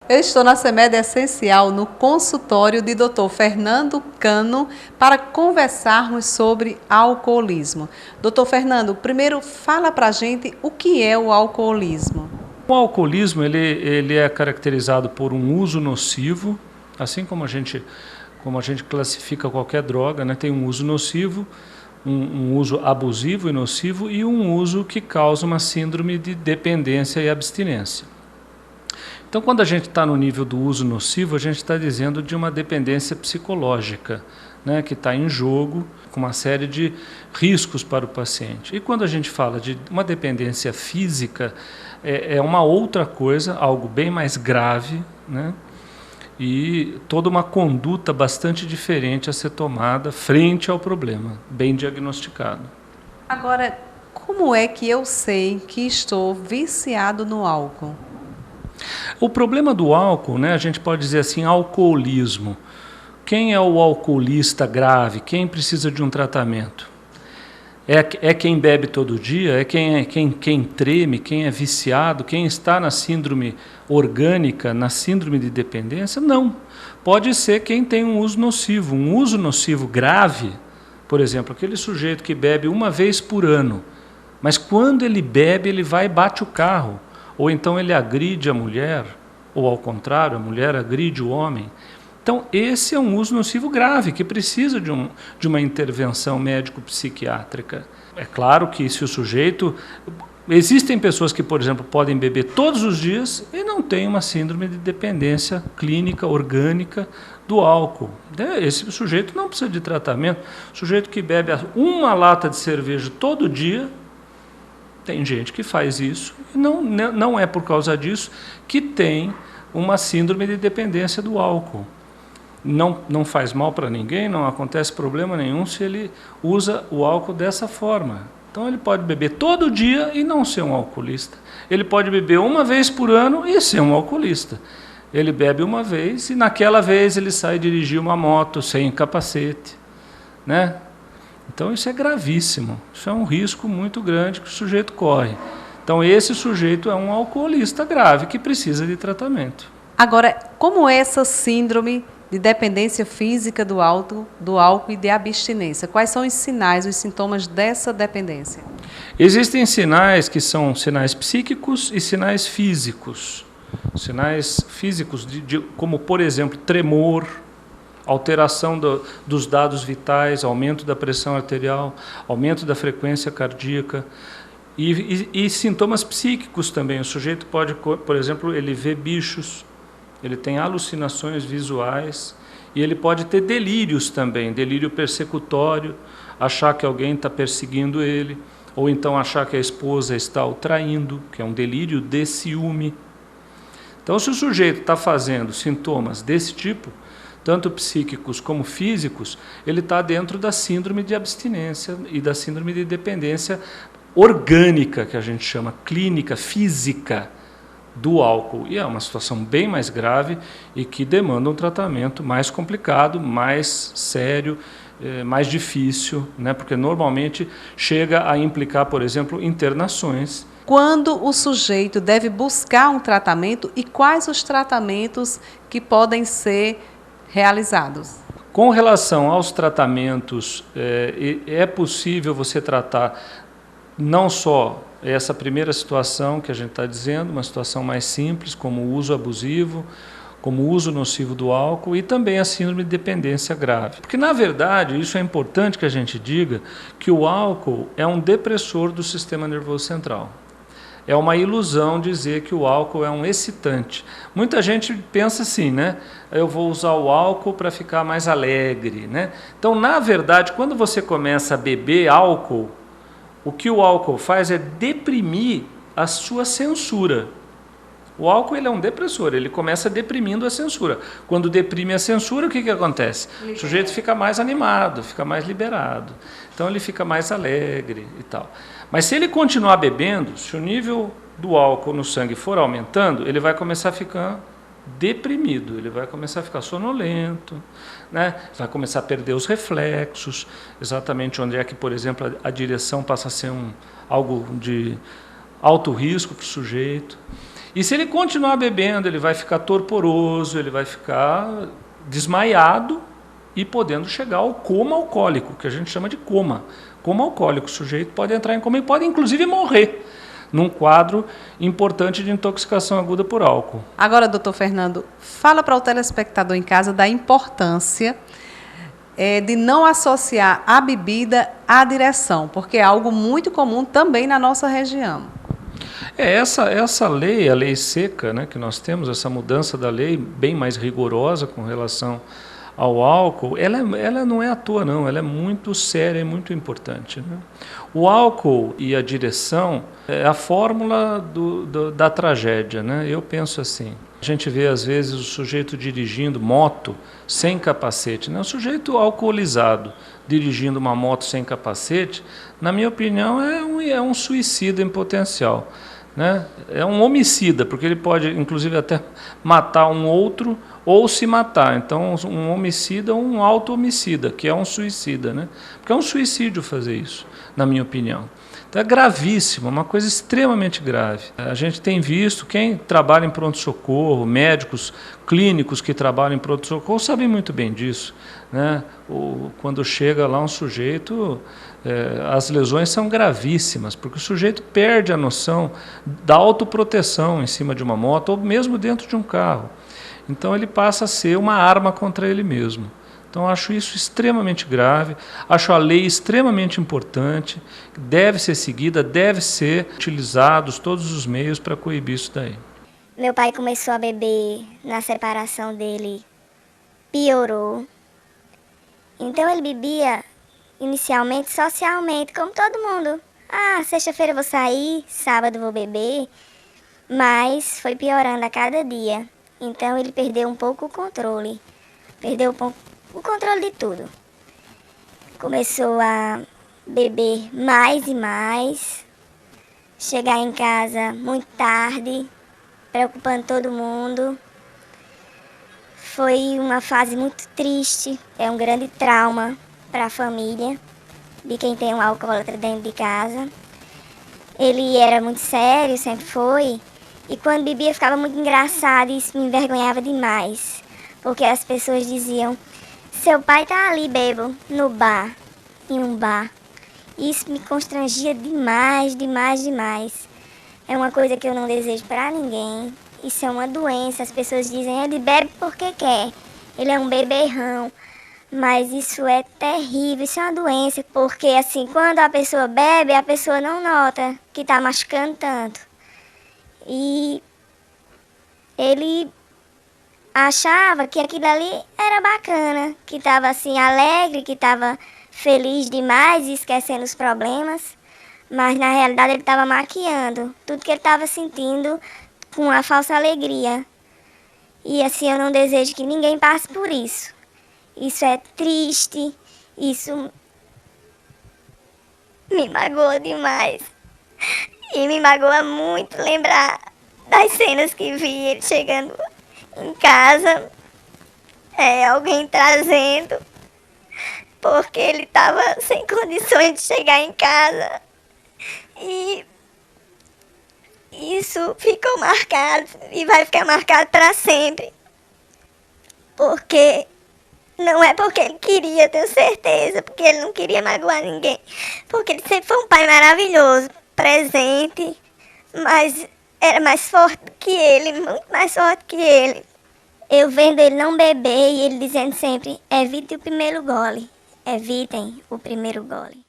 Eu estou na CEMED Essencial, no consultório de Dr. Fernando Cano, para conversarmos sobre alcoolismo. Dr. Fernando, primeiro fala para a gente o que é o alcoolismo. O alcoolismo ele é caracterizado por um uso nocivo, assim como a gente classifica qualquer droga, né? Tem um uso nocivo, um uso abusivo e nocivo e um uso que causa uma síndrome de dependência e abstinência. Então, quando a gente está no nível do uso nocivo, a gente está dizendo de uma dependência psicológica, né, que está em jogo, com uma série de riscos para o paciente. E quando a gente fala de uma dependência física, é uma outra coisa, algo bem mais grave, né, e toda uma conduta bastante diferente a ser tomada frente ao problema, bem diagnosticado. Agora, como é que eu sei que estou viciado no álcool? O problema do álcool, né, a gente pode dizer assim, alcoolismo. Quem é o alcoolista grave? Quem precisa de um tratamento? É quem bebe todo dia? É quem treme? Quem é viciado? Quem está na síndrome orgânica, na síndrome de dependência? Não. Pode ser quem tem um uso nocivo grave. Por exemplo, aquele sujeito que bebe uma vez por ano, mas quando ele bebe, ele vai e bate o carro. Ou então ele agride a mulher, ou ao contrário, a mulher agride o homem. Então, esse é um uso nocivo grave, que precisa de uma intervenção médico-psiquiátrica. É claro que se o sujeito... Existem pessoas que, por exemplo, podem beber todos os dias e não têm uma síndrome de dependência clínica, orgânica do álcool. Esse sujeito não precisa de tratamento. O sujeito que bebe uma lata de cerveja todo dia, tem gente que faz isso e não é por causa disso que tem uma síndrome de dependência do álcool. Não faz mal para ninguém, não acontece problema nenhum se ele usa o álcool dessa forma. Então ele pode beber todo dia e não ser um alcoolista. Ele pode beber uma vez por ano e ser um alcoolista. Ele bebe uma vez e naquela vez ele sai dirigir uma moto sem capacete, né? Então isso é gravíssimo, isso é um risco muito grande que o sujeito corre. Então esse sujeito é um alcoolista grave que precisa de tratamento. Agora, como é essa síndrome de dependência física do álcool e de abstinência? Quais são os sinais, os sintomas dessa dependência? Existem sinais que são sinais psíquicos e sinais físicos. Sinais físicos como, por exemplo, tremor, alteração dos dados vitais, aumento da pressão arterial, aumento da frequência cardíaca e sintomas psíquicos também. O sujeito pode, por exemplo, ele vê bichos, ele tem alucinações visuais e ele pode ter delírios também, delírio persecutório, achar que alguém está perseguindo ele, ou então achar que a esposa está o traindo, que é um delírio de ciúme. Então, se o sujeito está fazendo sintomas desse tipo, tanto psíquicos como físicos, ele está dentro da síndrome de abstinência e da síndrome de dependência orgânica, que a gente chama, clínica, física do álcool. E é uma situação bem mais grave e que demanda um tratamento mais complicado, mais sério, mais difícil, né? Porque normalmente chega a implicar, por exemplo, internações. Quando o sujeito deve buscar um tratamento e quais os tratamentos que podem ser realizados? Com relação aos tratamentos, é possível você tratar não só essa primeira situação que a gente está dizendo, uma situação mais simples, como o uso abusivo, como o uso nocivo do álcool e também a síndrome de dependência grave. Porque, na verdade, isso é importante que a gente diga, que o álcool é um depressor do sistema nervoso central. É uma ilusão dizer que o álcool é um excitante. Muita gente pensa assim, né? Eu vou usar o álcool para ficar mais alegre, né? Então, na verdade, quando você começa a beber álcool, o que o álcool faz é deprimir a sua censura. O álcool ele é um depressor, ele começa deprimindo a censura. Quando deprime a censura, o que acontece? O sujeito fica mais animado, fica mais liberado. Então ele fica mais alegre e tal. Mas se ele continuar bebendo, se o nível do álcool no sangue for aumentando, ele vai começar a ficar deprimido, ele vai começar a ficar sonolento, né? Vai começar a perder os reflexos, exatamente onde é que, por exemplo, a direção passa a ser algo de alto risco para o sujeito. E se ele continuar bebendo, ele vai ficar torporoso, ele vai ficar desmaiado e podendo chegar ao coma alcoólico, que a gente chama de coma. Coma alcoólico, o sujeito pode entrar em coma e pode inclusive morrer num quadro importante de intoxicação aguda por álcool. Agora, doutor Fernando, fala para o telespectador em casa da importância de não associar a bebida à direção, porque é algo muito comum também na nossa região. Essa lei, a lei seca, né, que nós temos, essa mudança da lei bem mais rigorosa com relação ao álcool, ela não é à toa não, ela é muito séria e muito importante, né? O álcool e a direção é a fórmula da tragédia, né? Eu penso assim, a gente vê às vezes o sujeito dirigindo moto sem capacete, né? O sujeito alcoolizado dirigindo uma moto sem capacete, na minha opinião, é um suicida em potencial, né? É um homicida, porque ele pode inclusive até matar um outro ou se matar. Então, um homicida ou um auto-homicida, que é um suicida, né? Porque é um suicídio fazer isso, na minha opinião. Então, é gravíssimo, uma coisa extremamente grave. A gente tem visto, quem trabalha em pronto-socorro, médicos clínicos que trabalham em pronto-socorro, sabem muito bem disso, né? Quando chega lá um sujeito, as lesões são gravíssimas, porque o sujeito perde a noção da autoproteção em cima de uma moto ou mesmo dentro de um carro. Então ele passa a ser uma arma contra ele mesmo. Então acho isso extremamente grave, acho a lei extremamente importante, deve ser seguida, deve ser utilizados todos os meios para coibir isso daí. Meu pai começou a beber na separação dele, piorou. Então ele bebia inicialmente socialmente, como todo mundo. Ah, sexta-feira eu vou sair, sábado eu vou beber, mas foi piorando a cada dia. Então ele perdeu um pouco o controle, perdeu o controle de tudo. Começou a beber mais e mais, chegar em casa muito tarde, preocupando todo mundo. Foi uma fase muito triste, é um grande trauma para a família de quem tem um alcoólatra dentro de casa. Ele era muito sério, sempre foi. E quando bebia ficava muito engraçado e isso me envergonhava demais. Porque as pessoas diziam, seu pai tá ali bêbado, no bar, em um bar. Isso me constrangia demais, demais, demais. É uma coisa que eu não desejo pra ninguém. Isso é uma doença, as pessoas dizem, ele bebe porque quer. Ele é um beberrão. Mas isso é terrível, isso é uma doença. Porque assim, quando a pessoa bebe, a pessoa não nota que tá machucando tanto. E ele achava que aquilo ali era bacana, que estava assim alegre, que estava feliz demais e esquecendo os problemas, mas na realidade ele estava maquiando tudo que ele estava sentindo com a falsa alegria. E assim eu não desejo que ninguém passe por isso. Isso é triste, isso me magoa demais. E me magoa muito lembrar das cenas que vi ele chegando em casa, alguém trazendo, porque ele estava sem condições de chegar em casa. E isso ficou marcado e vai ficar marcado para sempre. Porque não é porque ele queria, tenho certeza, porque ele não queria magoar ninguém. Porque ele sempre foi um pai maravilhoso, presente, mas era mais forte que ele, muito mais forte que ele. Eu vendo ele não beber e ele dizendo sempre, evite o primeiro gole, evitem o primeiro gole.